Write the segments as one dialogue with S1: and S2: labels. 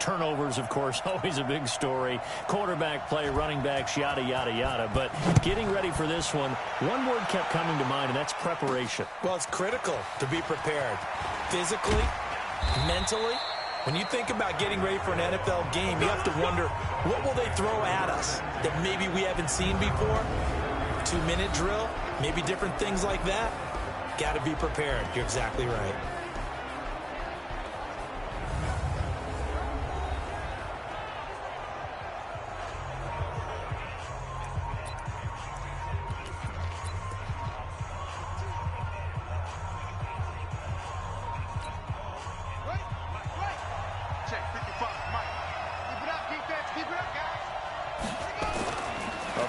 S1: Turnovers, of course, always a big story. Quarterback play, running backs, yada, yada, yada. But getting ready for this one word kept coming to mind, and that's preparation.
S2: Well, it's critical to be prepared. Physically, mentally. When you think about getting ready for an NFL game, you have to wonder, what will they throw at us that maybe we haven't seen before? 2-minute drill, maybe different things like that. Got to be prepared. You're exactly right.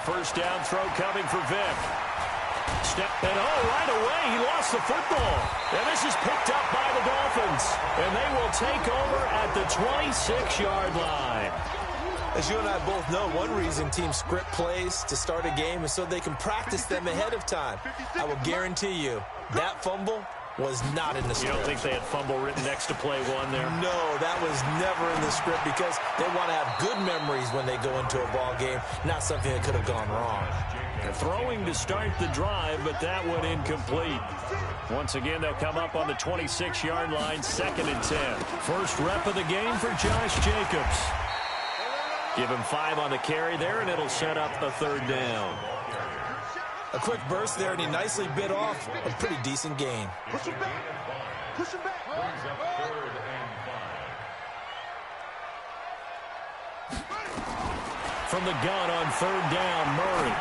S1: First down throw coming for Vic. Right away, he lost the football. And this is picked up by the Dolphins. And they will take over at the 26-yard line.
S2: As you and I both know, one reason teams script plays to start a game is so they can practice them ahead of time. I will guarantee you, that fumble was not in the script.
S1: You don't think they had fumble written next to play one there?
S2: No, that was never in the script because they want to have good memories when they go into a ball game, not something that could have gone wrong.
S1: They're throwing to start the drive, but that one incomplete. Once again, they'll come up on the 26-yard line, 2nd and 10. First rep of the game for Josh Jacobs. Give him 5 on the carry there, and it'll set up a 3rd down.
S2: A quick burst there, and he nicely bit off a pretty decent gain.
S3: Push him back. Push him back.
S1: From the gun on 3rd down, Murray.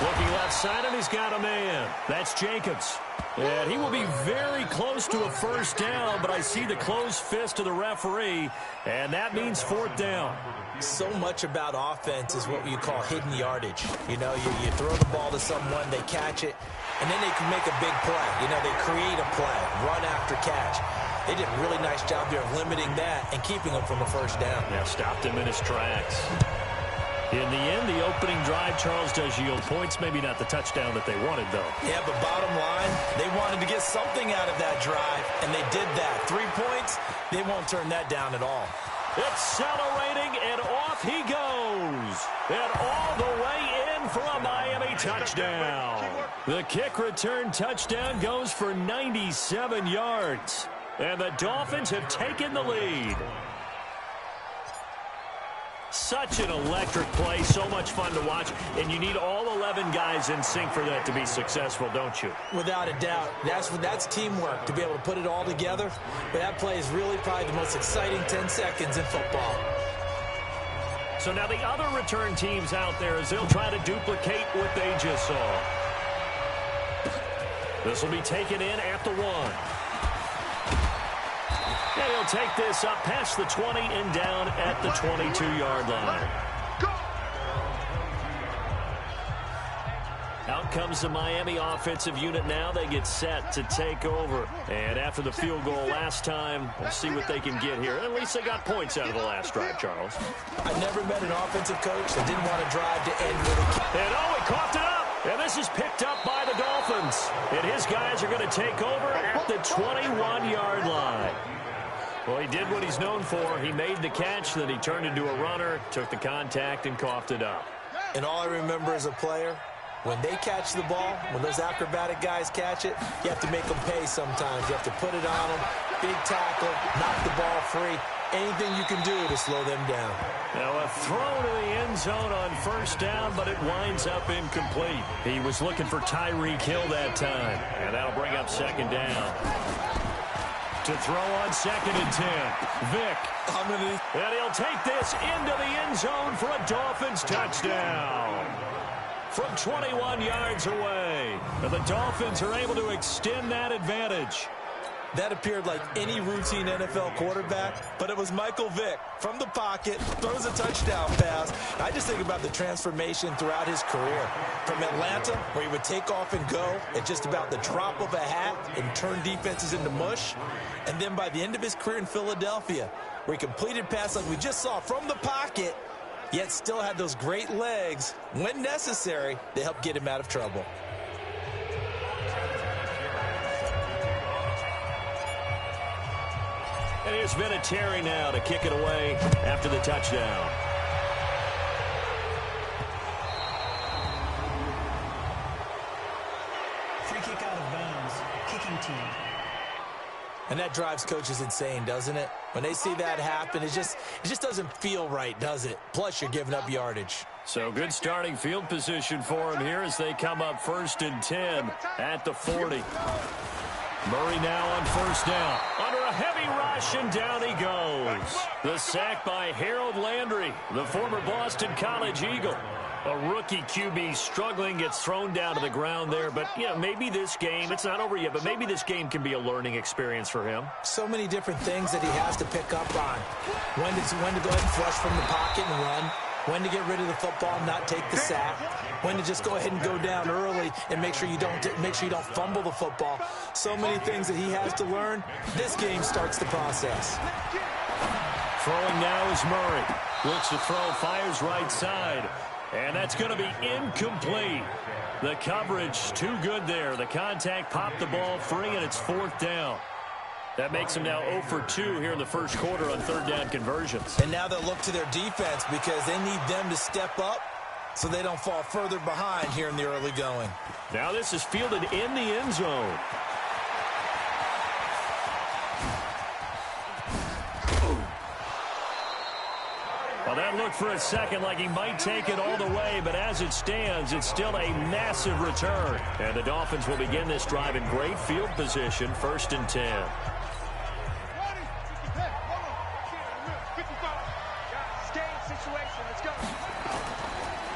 S1: Looking left side, and he's got a man. That's Jacobs. And he will be very close to a 1st down, but I see the closed fist of the referee, and that means 4th down.
S2: So much about offense is what you call hidden yardage. You know, you throw the ball to someone, they catch it, and then they can make a big play. You know, they create a play, run after catch. They did a really nice job there of limiting that and keeping him from a 1st down.
S1: Yeah, stopped him in his tracks. In the end, the opening drive, Charles, does yield points. Maybe not the touchdown that they wanted, though.
S2: Yeah, but bottom line, they wanted to get something out of that drive, and they did that. 3 points, they won't turn that down at all.
S1: Accelerating, and off he goes. And all the way in for a Miami touchdown. The kick return touchdown goes for 97 yards. And the Dolphins have taken the lead. Such an electric play, so much fun to watch, and you need all 11 guys in sync for that to be successful, don't you?
S2: Without a doubt. That's teamwork, to be able to put it all together. But that play is really probably the most exciting 10 seconds in football.
S1: So now the other return teams out there, as they'll try to duplicate what they just saw. This will be taken in at the 1. And he'll take this up past the 20 and down at the 22-yard line. Out comes the Miami offensive unit now. They get set to take over. And after the field goal last time, we'll see what they can get here. At least they got points out of the last drive, Charles.
S2: I never met an offensive coach that didn't want to drive to end with a kick.
S1: And he coughed it up. And this is picked up by the Dolphins. And his guys are going to take over at the 21-yard line. Well, he did what he's known for. He made the catch, then he turned into a runner, took the contact, and coughed it up.
S2: And all I remember as a player, when they catch the ball, when those acrobatic guys catch it, you have to make them pay sometimes. You have to put it on them, big tackle, knock the ball free. Anything you can do to slow them down.
S1: Now a throw to the end zone on 1st down, but it winds up incomplete. He was looking for Tyreek Hill that time, and that'll bring up 2nd down. To throw on 2nd and 10. Vic. And he'll take this into the end zone for a Dolphins touchdown. From 21 yards away. And the Dolphins are able to extend that advantage.
S2: That appeared like any routine NFL quarterback, but it was Michael Vick from the pocket, throws a touchdown pass. I just think about the transformation throughout his career. From Atlanta, where he would take off and go at just about the drop of a hat and turn defenses into mush. And then by the end of his career in Philadelphia, where he completed passes like we just saw from the pocket, yet still had those great legs, when necessary, to help get him out of trouble.
S1: And here's Vinatieri now to kick it away after the touchdown.
S4: Free kick out of bounds. Kicking team.
S2: And that drives coaches insane, doesn't it? When they see that happen, it just doesn't feel right, does it? Plus, you're giving up yardage.
S1: So good starting field position for him here as they come up 1st and 10 at the 40. Murray now on 1st down. Under a heavy rush, and down he goes. The sack by Harold Landry, the former Boston College Eagle. A rookie QB struggling, gets thrown down to the ground there. But, you know, maybe this game, it's not over yet, but maybe this game can be a learning experience for him.
S2: So many different things that he has to pick up on. When to go ahead and flush from the pocket and run. When to get rid of the football and not take the sack. When to just go ahead and go down early and make sure you don't fumble the football. So many things that he has to learn. This game starts the process.
S1: Throwing now is Murray. Looks to throw, fires right side. And that's going to be incomplete. The coverage too good there. The contact popped the ball free, and it's 4th down. That makes them now 0 for 2 here in the first quarter on 3rd down conversions.
S2: And now they'll look to their defense because they need them to step up so they don't fall further behind here in the early going.
S1: Now this is fielded in the end zone. Well, that looked for a second like he might take it all the way, but as it stands, it's still a massive return. And the Dolphins will begin this drive in great field position, 1st and 10.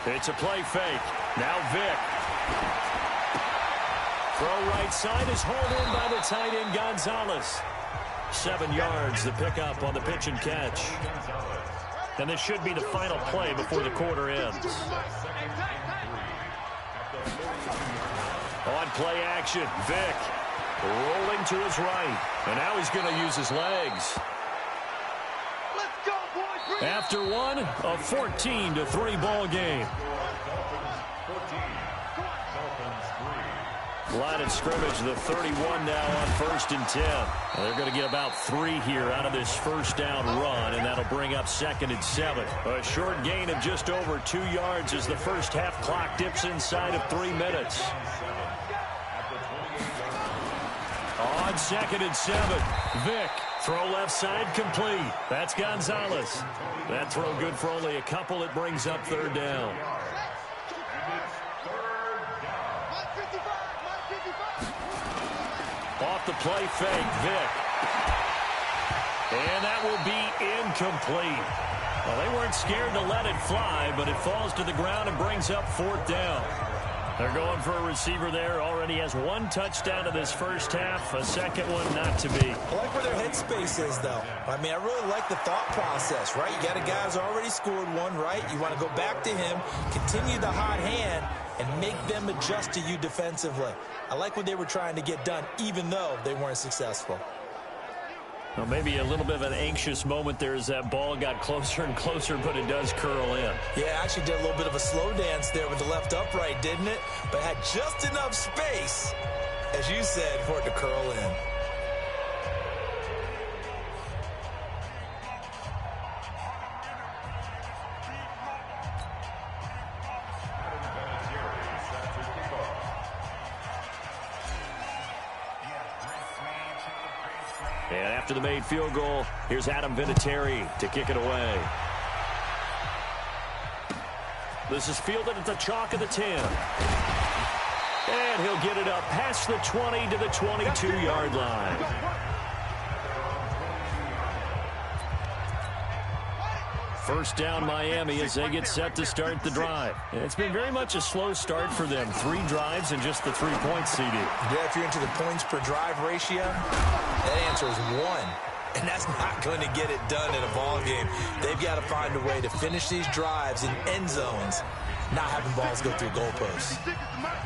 S1: It's a play fake. Now Vick. Throw right side is hauled in by the tight end Gonzalez. 7 yards, the pickup on the pitch and catch. And this should be the final play before the quarter ends. On play action, Vick rolling to his right. And now he's going to use his legs. After one, a 14-3 ball game. Line of scrimmage, the 31 now on 1st and 10. Well, they're going to get about 3 here out of this first down run, and that'll bring up 2nd and 7. A short gain of just over 2 yards as the first half clock dips inside of 3 minutes. On 2nd and 7, Vick. Throw left side complete. That's Gonzalez. That throw good for only a couple. It brings up 3rd down. Off the play fake, Vick. And that will be incomplete. Well, they weren't scared to let it fly, but it falls to the ground and brings up 4th down. They're going for a receiver there. Already has 1 touchdown in this first half. A second one not to be.
S2: I like where their headspace is, though. I mean, I really like the thought process, right? You got a guy who's already scored 1, right? You want to go back to him, continue the hot hand, and make them adjust to you defensively. I like what they were trying to get done, even though they weren't successful.
S1: Well, maybe a little bit of an anxious moment there as that ball got closer and closer, but it does curl in.
S2: Yeah, actually did a little bit of a slow dance there with the left upright, didn't it? But had just enough space, as you said, for it to curl in.
S1: And after the made field goal, here's Adam Vinatieri to kick it away. This is fielded at the chalk of the 10. And he'll get it up past the 20 to the 22-yard line. First down Miami as they get set to start the drive. It's been very much a slow start for them. 3 drives and just the 3 points, CD.
S2: Yeah, if you're into the points per drive ratio, that answer is 1. And that's not going to get it done in a ball game. They've got to find a way to finish these drives in end zones, not having balls go through goalposts.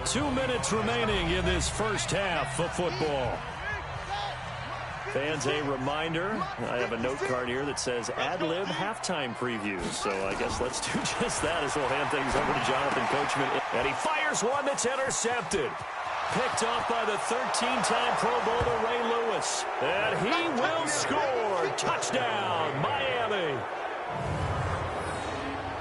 S1: 2 minutes remaining in this first half of football. Fans, a reminder, I have a note card here that says ad-lib halftime preview. So I guess let's do just that as we'll hand things over to Jonathan Coachman. And he fires one that's intercepted. Picked off by the 13-time Pro Bowler Ray Lewis. And he will score scored. Touchdown, Miami.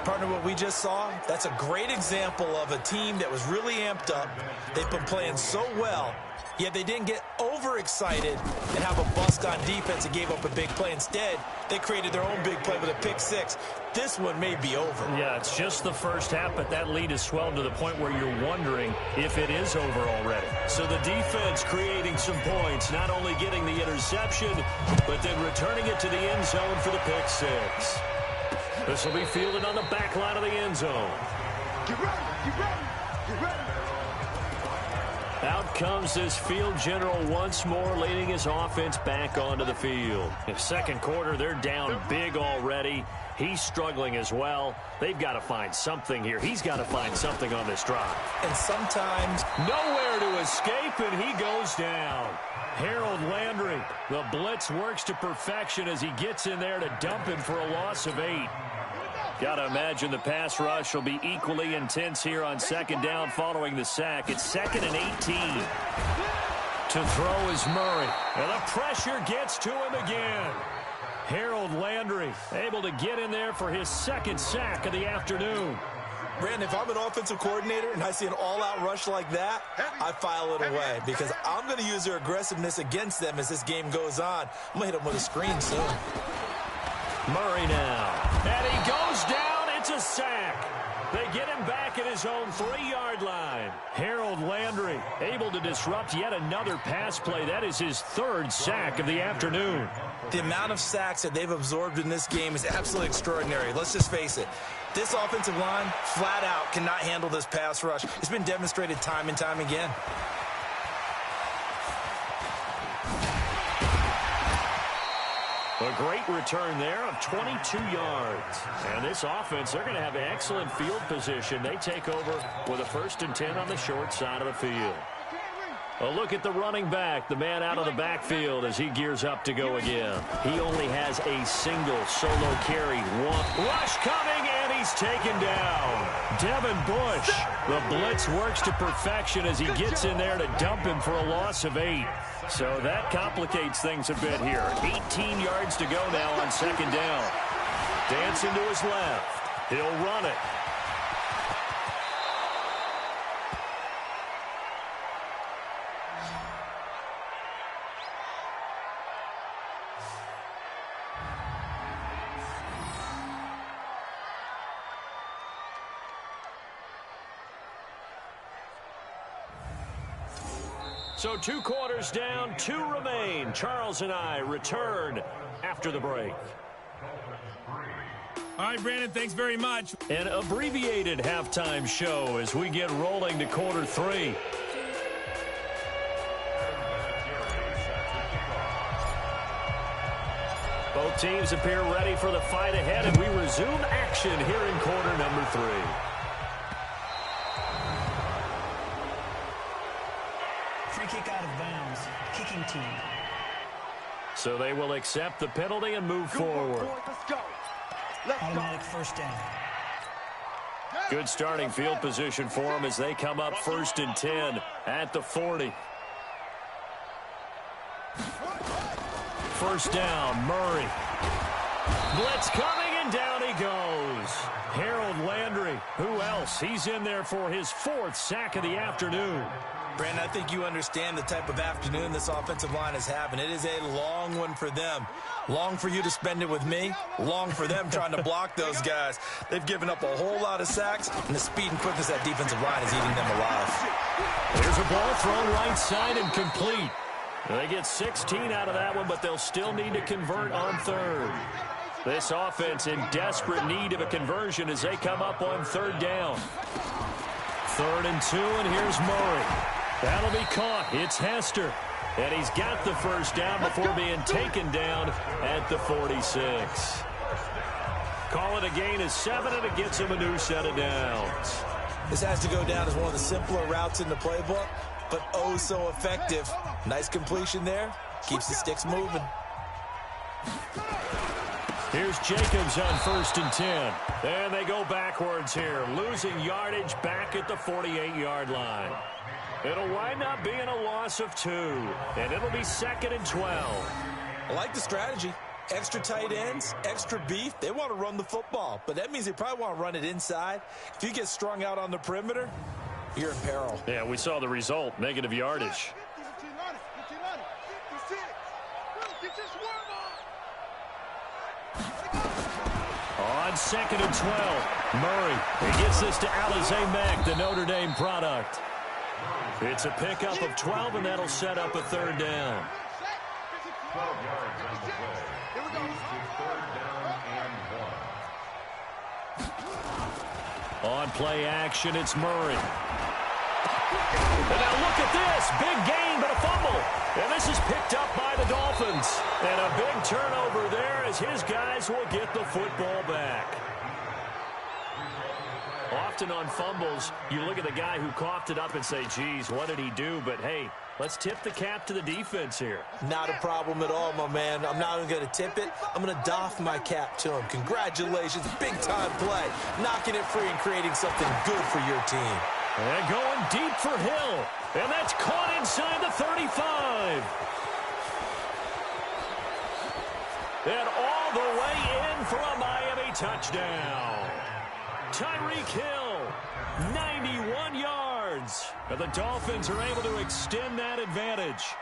S2: Partner, what we just saw, that's a great example of a team that was really amped up. They've been playing so well, yet they didn't get overexcited and have a bust on defense and gave up a big play. Instead, they created their own big play with a pick six. This one may be over.
S1: Yeah, it's just the first half, but that lead has swelled to the point where you're wondering if it is over already. So the defense creating some points, not only getting the interception, but then returning it to the end zone for the pick six. This will be fielded on the back line of the end zone.
S3: Get ready, get ready, get ready.
S1: Out comes this field general once more, leading his offense back onto the field. In the second quarter, they're down big already. He's struggling as well. They've got to find something here. He's got to find something on this drive.
S2: And sometimes
S1: nowhere to escape, and he goes down. Harold Landry, the blitz works to perfection as he gets in there to dump him for a loss of 8. Got to imagine the pass rush will be equally intense here on second down following the sack. It's 2nd and 18. To throw is Murray. And the pressure gets to him again. Harold Landry able to get in there for his second sack of the afternoon.
S2: Brandon, if I'm an offensive coordinator and I see an all-out rush like that, I file it away because I'm going to use their aggressiveness against them as this game goes on. I'm going to hit them with a screen soon.
S1: Murray now. And he goes down. It's a sack. They get him back at his own 3-yard line. Harold Landry able to disrupt yet another pass play. That is his 3rd sack of the afternoon.
S2: The amount of sacks that they've absorbed in this game is absolutely extraordinary. Let's just face it. This offensive line, flat out, cannot handle this pass rush. It's been demonstrated time and time again.
S1: A great return there of 22 yards. And this offense, they're going to have excellent field position. They take over with a 1st and 10 on the short side of the field. A look at the running back, the man out of the backfield as he gears up to go again. He only has a single solo carry. One rush coming, and he's taken down. Devin Bush, the blitz works to perfection as he gets in there to dump him for a loss of 8. So that complicates things a bit here. 18 yards to go now on second down. Dancing to his left. He'll run it. So 2 quarters down, 2 remain. Charles and I return after the break.
S5: All right, Brandon, thanks very much.
S1: An abbreviated halftime show as we get rolling to quarter 3. Both teams appear ready for the fight ahead, and we resume action here in quarter number 3.
S4: Free kick out of bounds. Kicking team.
S1: So they will accept the penalty and move forward.
S3: Let's go. Let's
S4: Automatic first down.
S1: Good starting field position for them as they come up 1st and 10 at the 40. First down, Murray. Blitz coming, and down he goes. Harold Landry, who else? He's in there for his 4th sack of the afternoon.
S2: Brandon, I think you understand the type of afternoon this offensive line is having. It is a long one for them. Long for you to spend it with me. Long for them trying to block those guys. They've given up a whole lot of sacks, and the speed and quickness of that defensive line is eating them alive.
S1: There's a ball thrown right side and complete. They get 16 out of that one, but they'll still need to convert on 3rd. This offense in desperate need of a conversion as they come up on 3rd down. 3rd and 2, and here's Murray. That'll be caught. It's Hester. And he's got the first down before being taken down at the 46. Call it a gain of 7, and it gets him a new set of downs.
S2: This has to go down as one of the simpler routes in the playbook, but oh so effective. Nice completion there. Keeps the sticks moving.
S1: Here's Jacobs on 1st and 10. And they go backwards here, losing yardage back at the 48-yard line. It'll wind up being a loss of 2, and it'll be 2nd and 12.
S2: I like the strategy. Extra tight ends, extra beef, they want to run the football. But that means they probably want to run it inside. If you get strung out on the perimeter, you're in peril.
S1: Yeah, we saw the result, negative yardage. On 2nd and 12, Murray. He gets this to Alizé Mack, the Notre Dame product. It's a pickup of 12, and that'll set up a 3rd down.
S3: 12 yards on the play. Third down and 1.
S1: On play action, it's Murray. And now look at this. Big gain, but a fumble. And this is picked up by the Dolphins. And a big turnover there as his guys will get the football back. Often on fumbles, you look at the guy who coughed it up and say, geez, what did he do? But, hey, let's tip the cap to the defense here.
S2: Not a problem at all, my man. I'm not even going to tip it. I'm going to doff my cap to him. Congratulations. Big-time play. Knocking it free and creating something good for your team.
S1: And going deep for Hill. And that's caught inside the 35. And all the way in for a Miami touchdown. Tyreek Hill, 91 yards. And the Dolphins are able to extend that advantage.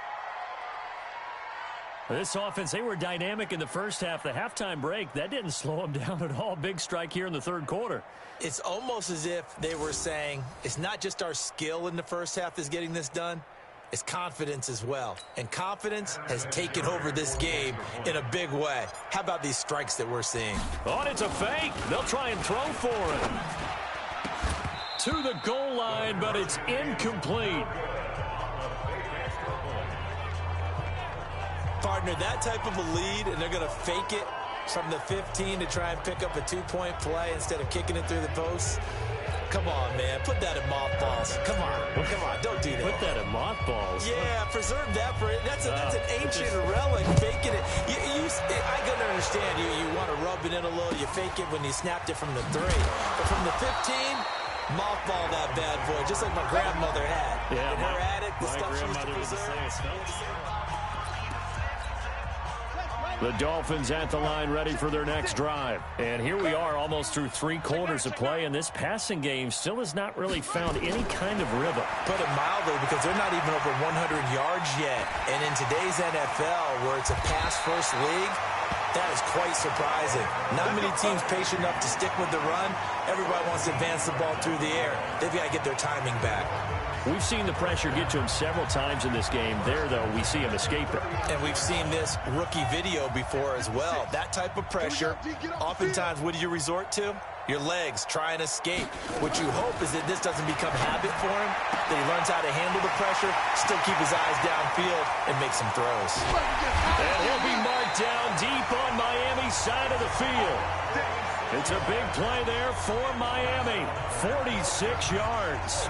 S1: This offense, they were dynamic in the first half. The halftime break, that didn't slow them down at all. Big strike here in the 3rd quarter.
S2: It's almost as if they were saying, it's not just our skill in the first half that's getting this done. It's confidence as well. And confidence has taken over this game in a big way. How about these strikes that we're seeing?
S1: Oh, and it's a fake. They'll try and throw for it. To the goal line, but it's incomplete.
S2: Partner, that type of a lead, and they're going to fake it from the 15 to try and pick up a 2-point play instead of kicking it through the post. Come on, man. Put that in mothballs. Come on. Don't do that.
S1: Put that in mothballs?
S2: Yeah, preserve that for it. That's an ancient relic. Faking it. I can understand you want to rub it in a little. You fake it when you snapped it from the 3. But from the 15, mothball that bad boy, just like my grandmother had.
S1: Yeah,
S2: in her attic, the stuff she used to
S1: preserve. The Dolphins at the line ready for their next drive. And here we are almost through 3 quarters of play, and this passing game still has not really found any kind of rhythm.
S2: Put it mildly, because they're not even over 100 yards yet. And in today's NFL, where it's a pass-first league, that is quite surprising. Not many teams patient enough to stick with the run. Everybody wants to advance the ball through the air. They've got to get their timing back.
S1: We've seen the pressure get to him several times in this game. There, though, we see him escape it.
S2: And we've seen this rookie video before as well. That type of pressure, oftentimes, what do you resort to? Your legs, try and escape. What you hope is that this doesn't become habit for him, that he learns how to handle the pressure, still keep his eyes downfield, and make some throws.
S1: And he'll be marked down deep on Miami's side of the field. It's a big play there for Miami. 46 yards.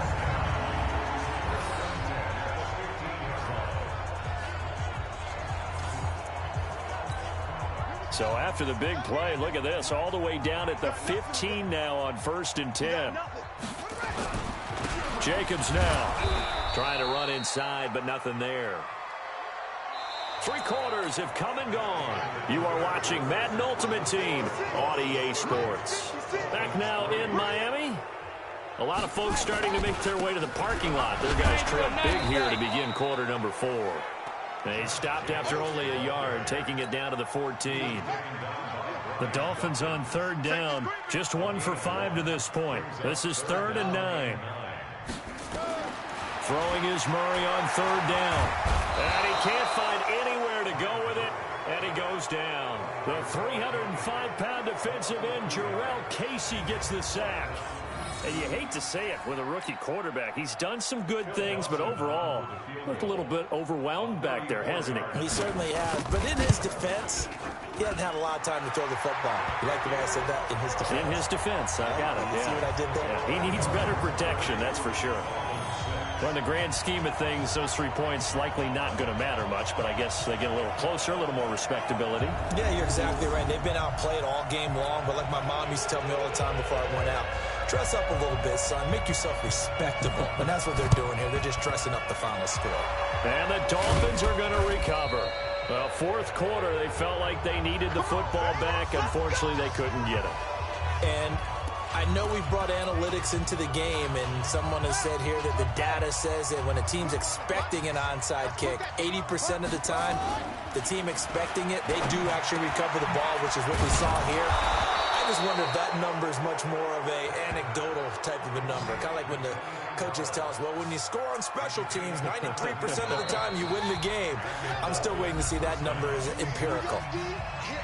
S1: So after the big play, look at this, all the way down at the 15 now on 1st and 10. Jacobs now trying to run inside, but nothing there. 3 quarters have come and gone. You are watching Madden Ultimate Team on EA Sports. Back now in Miami. A lot of folks starting to make their way to the parking lot. Their guys trail big here to begin quarter number 4. They stopped after only a yard, taking it down to the 14. The Dolphins on 3rd down, just 1 for 5 to this point. This is 3rd and 9. Throwing is Murray on 3rd down. And he can't find anywhere to go with it, and he goes down. The 305-pound defensive end, Jarrell Casey, gets the sack. And you hate to say it with a rookie quarterback. He's done some good things, but overall, looked a little bit overwhelmed back there, hasn't he?
S2: He certainly has. But in his defense, he hasn't had a lot of time to throw the football. You like the way I said that? In his defense.
S1: In his defense. I got it.
S2: You see what I did there?
S1: Yeah. He needs better protection, that's for sure. Well, in the grand scheme of things, those 3 points likely not going to matter much, but I guess they get a little closer, a little more respectability. Yeah,
S2: you're exactly right. They've been outplayed all game long, but like my mom used to tell me all the time before I went out, dress up a little bit, son. Make yourself respectable. And that's what they're doing here. They're just dressing up the final score.
S1: And the Dolphins are going to recover. Well, fourth quarter, they felt like they needed the football back. Unfortunately, they couldn't get it.
S2: And I know we've brought analytics into the game, and someone has said here that the data says that when a team's expecting an onside kick, 80% of the time, the team expecting it, they do actually recover the ball, which is what we saw here. I just wonder if that number is much more of a anecdotal type of a number. Kind of like when the coaches tell us, well, when you score on special teams, 93% of the time you win the game. I'm still waiting to see that number is empirical.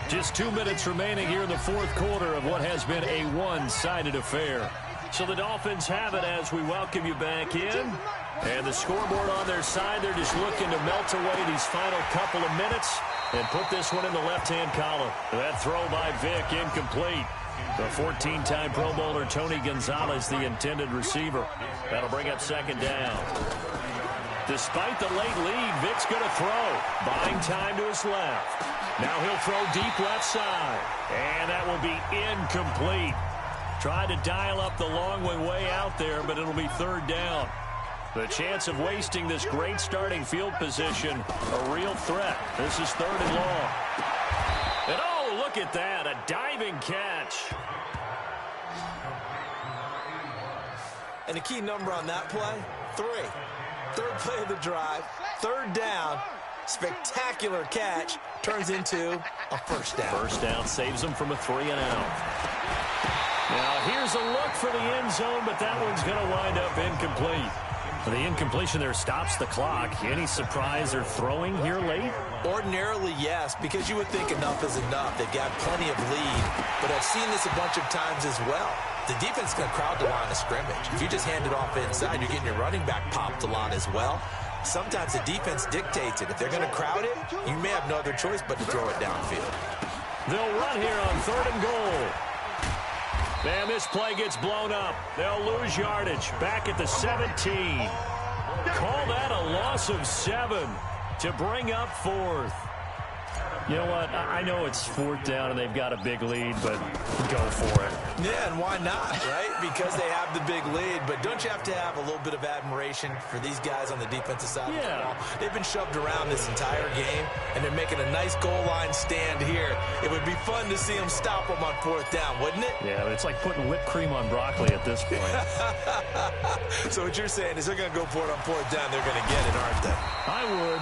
S1: Just 2 minutes remaining here in the fourth quarter of what has been a one-sided affair. So the Dolphins have it as we welcome you back in. And the scoreboard on their side, they're just looking to melt away these final couple of minutes and put this one in the left-hand column. That throw by Vick, incomplete. The 14-time Pro Bowler Tony Gonzalez, the intended receiver. That'll bring up second down. Despite the late lead, Vick's going to throw. Buying time to his left. Now he'll throw deep left side. And that will be incomplete. Tried to dial up the long way out there, but it'll be third down. The chance of wasting this great starting field position, a real threat. This is third and long. And oh, look at that, a diving catch.
S2: And the key number on that play, 3. Third play of the drive, third down, spectacular catch, turns into a first down.
S1: First down saves them from a 3-and-out. Now here's a look for the end zone, but that one's going to wind up incomplete. The incompletion there stops the clock. Any surprise they're throwing here late?
S2: Ordinarily, yes, because you would think enough is enough. They've got plenty of lead, but I've seen this a bunch of times as well. The defense is going to crowd the line of scrimmage. If you just hand it off inside, you're getting your running back popped a lot as well. Sometimes the defense dictates it. If they're going to crowd it, you may have no other choice but to throw it downfield.
S1: They'll run here on third and goal. And this play gets blown up. They'll lose yardage. Back at the 17. Call that a loss of 7 to bring up fourth. You know what? I know it's fourth down and they've got a big lead, but go for it.
S2: Yeah, and why not, right? Because they have the big lead. But don't you have to have a little bit of admiration for these guys on the defensive side of the ball? They've been shoved around this entire game, and they're making a nice goal line stand here. It would be fun to see them stop them on fourth down, wouldn't it?
S1: Yeah, it's like putting whipped cream on broccoli at this point.
S2: So what you're saying is they're going to go for it on fourth down. They're going to get it, aren't they?
S1: I would.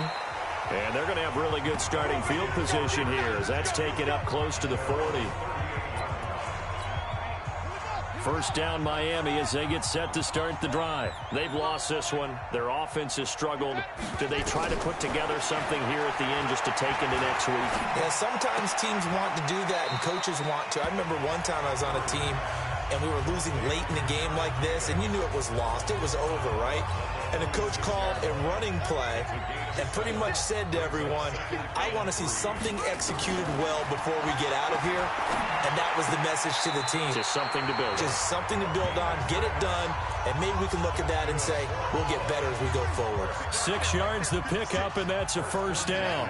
S1: And they're going to have really good starting field position here as that's taken up close to the 40. First down Miami as they get set to start the drive. They've lost this one. Their offense has struggled. Do they try to put together something here at the end just to take into next week?
S2: Yeah, sometimes teams want to do that and coaches want to. I remember one time I was on a team and we were losing late in the game like this, and you knew it was lost. It was over, right? And the coach called a running play and pretty much said to everyone, I want to see something executed well before we get out of here. And that was the message to the team.
S1: Just something to build on.
S2: Just something to build on, get it done, and maybe we can look at that and say, we'll get better as we go forward.
S1: 6 yards the pickup, and that's a first down.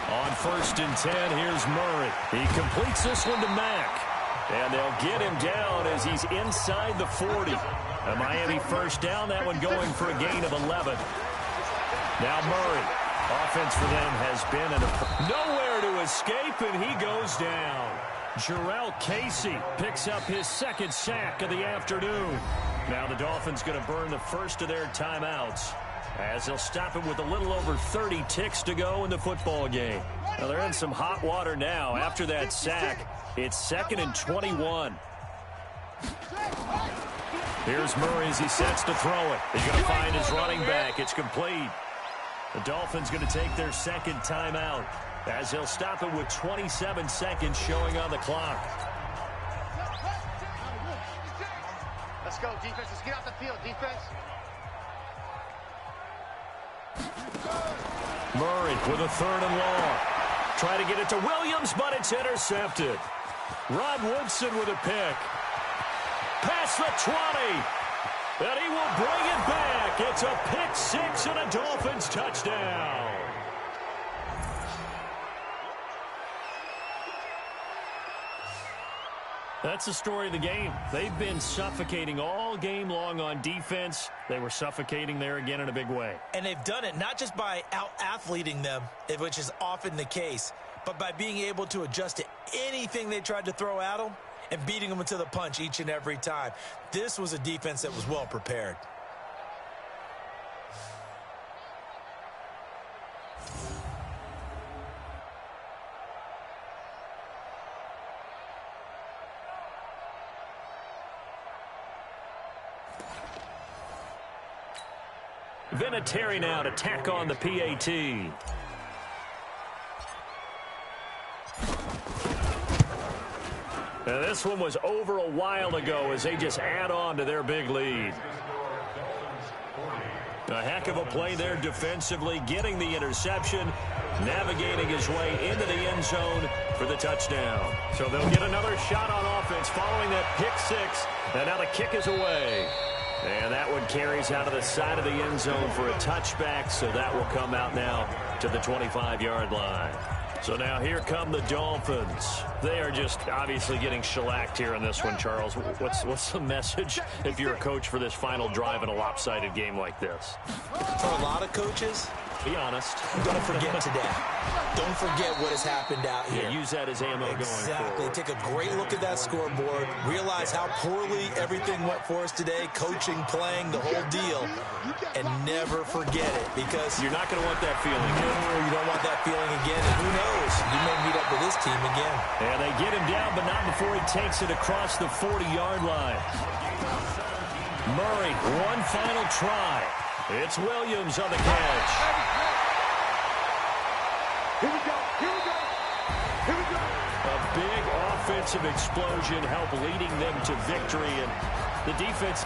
S1: On first and 10, here's Murray. He completes this one to Mack. And they'll get him down as he's inside the 40. A Miami first down, that one going for a gain of 11. Now Murray. Offense for them has been nowhere to escape, and he goes down. Jarrell Casey picks up his second sack of the afternoon. Now the Dolphins going to burn the first of their timeouts as they'll stop it with a little over 30 ticks to go in the football game. Now they're in some hot water now. After that sack, it's 2nd and 21. Here's Murray as he sets to throw it. He's going to find his running back. It's complete. The Dolphins going to take their second timeout as they'll stop it with 27 seconds showing on the clock.
S3: Let's go, defense. Let's get off the field, defense.
S1: Murray with a third and long. Try to get it to Williams, but it's intercepted. Rod Woodson with a pick. Past the 20. And he will bring it back. It's a pick six and a Dolphins touchdown. That's the story of the game. They've been suffocating all game long on defense. They were suffocating there again in a big way.
S2: And they've done it not just by out-athleting them, which is often the case, but by being able to adjust to anything they tried to throw at them and beating them to the punch each and every time. This was a defense that was well prepared.
S1: Vinatieri now to tack on the PAT. Now this one was over a while ago as they just add on to their big lead. A heck of a play there defensively, getting the interception, navigating his way into the end zone for the touchdown. So they'll get another shot on offense following that pick six, and now the kick is away. And that one carries out of the side of the end zone for a touchback, so that will come out now to the 25-yard line. So now here come the Dolphins. They are just obviously getting shellacked here in this one, Charles. What's the message if you're a coach for this final drive in a lopsided game like this?
S2: For a lot of coaches,
S1: be honest.
S2: Don't forget today. Don't forget what has happened out here.
S1: Yeah, use that as ammo going forward.
S2: Take a great look at that scoreboard. Realize how poorly everything went for us today. Coaching, playing, the whole deal. And never forget it, because
S1: you're not going to want that feeling.
S2: No, you don't want that feeling again. And who knows? You may meet up with this team again.
S1: And they get him down, but not before he takes it across the 40-yard line. Murray, one final try. It's Williams on the catch.
S3: Here we go. Here we go. Here we go.
S1: A big offensive explosion helped leading them to victory, and the defense